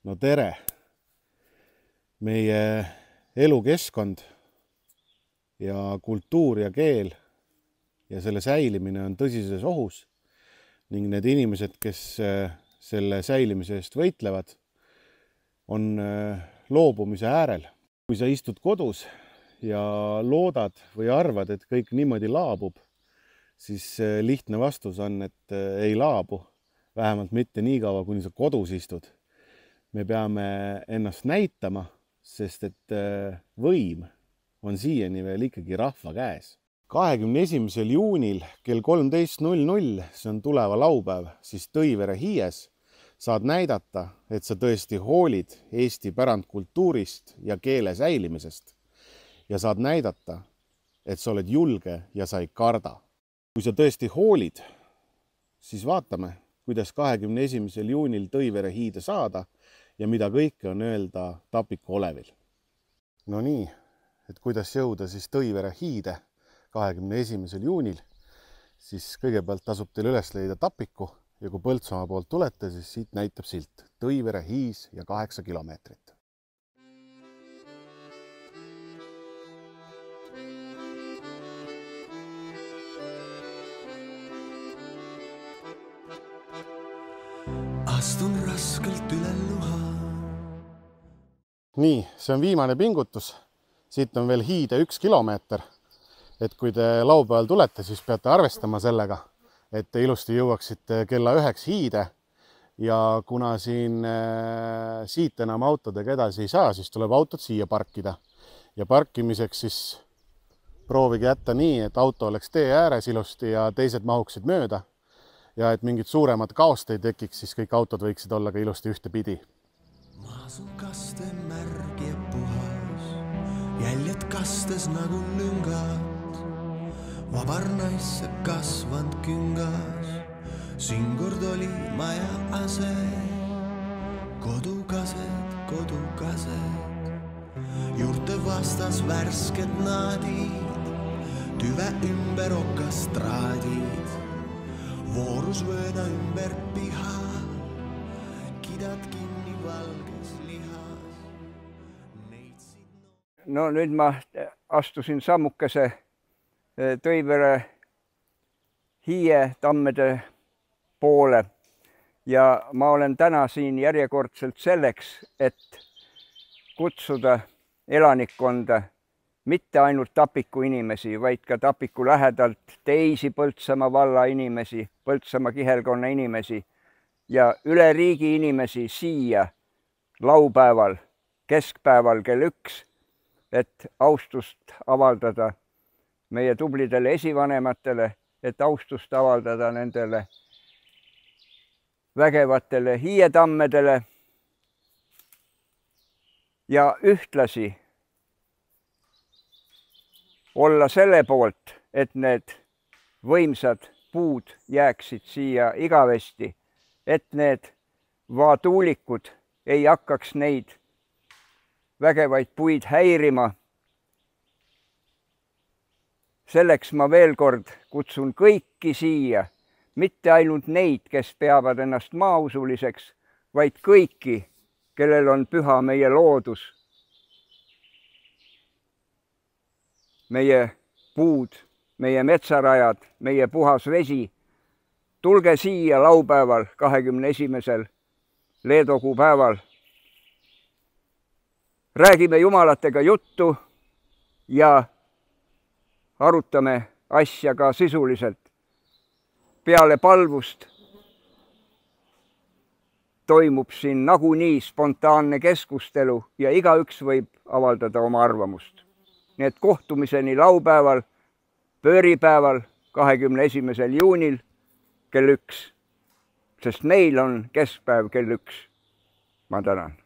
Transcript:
No tere! Meie elukeskkond ja kultuur ja keel ja selle säilimine on tõsises ohus ning need inimesed, kes selle säilimise eest võitlevad, on loobumise äärel. Kui sa istud kodus ja loodad või arvad, et kõik niimoodi laabub, siis lihtne vastus on, et ei laabu, vähemalt mitte nii kaua, kuni sa kodus istud. Me peame ennast näitama, sest et võim on siiani veel ikkagi rahva käes. 21. juunil kell 13.00, see on tuleva laupäev, siis Tõivere Hiies saad näidata, et sa tõesti hoolid Eesti pärandkultuurist ja keele säilimisest. Ja saad näidata, et sa oled julge ja sa ei karda. Kui sa tõesti hoolid, siis vaatame, kuidas 21. juunil Tõivere Hiide saada ja mida kõike on öelda Tapiku Olevil. No nii, et kuidas jõuda siis Tõivere Hiide 21. juunil, siis kõigepealt tasub teil üles leida Tapiku ja kui Põltsamaa poolt tulete, siis siit näitab silt Tõivere Hiis ja 8 kilomeetrit. Astun raskelt üle luha. Nii, see on viimane pingutus. Siit on veel Hiide 1 kilomeeter. Et kui te laupäeval tulete, siis peate arvestama sellega, et te ilusti jõuaksite kella 9 Hiide. Ja kuna siit enam autodega edasi ei saa, siis tuleb autot siia parkida. Ja parkimiseks siis proovige jätta nii, et auto oleks tee ääres ilusti ja teised mahuksid mööda. Ja et mingid suuremad kaost ei tekiks, siis kõik autod võiksid olla ka ilusti ühte pidi. Maasun kaste märg ja puhas, jäljed kastes nagu lüngad. Vabarnaisse kasvand küngas, siin kord oli maja ase. Kodukased, juurte vastas värsked naadid, tüve ümber okastraadid. Voorus mööda ümber piha, kidad kinni valges lihas. No nüüd ma astusin sammukese Tõivere Hiie tammede poole ja ma olen täna siin järjekordselt selleks, et kutsuda elanikkonda mitte ainult Tapiku inimesi, vaid ka Tapiku lähedalt teisi Põltsamaa valla inimesi, Põltsamaa kihelkonna inimesi ja üle riigi inimesi siia laupäeval, keskpäeval kell 1, et austust avaldada meie tublidele esivanematele, et austust avaldada nendele vägevatele hiietammedele ja ühtlasi olla selle poolt, et need võimsad puud jääksid siia igavesti, et need vaatuulikud ei hakkaks neid vägevaid puid häirima. Selleks ma veel kord kutsun kõiki siia, mitte ainult neid, kes peavad ennast maausuliseks, vaid kõiki, kellel on püha meie loodus. Meie puud, meie metsarajad, meie puhas vesi. Tulge siia laupäeval 21. leedokuu päeval. Räägime jumalatega juttu ja arutame asja ka sisuliselt. Peale palvust toimub siin nagunii spontaanne keskustelu ja igaüks võib avaldada oma arvamust. Nii et kohtumiseni laupäeval, pööripäeval, 21. juunil kell 1, sest meil on keskpäev kell 1. Ma tänan.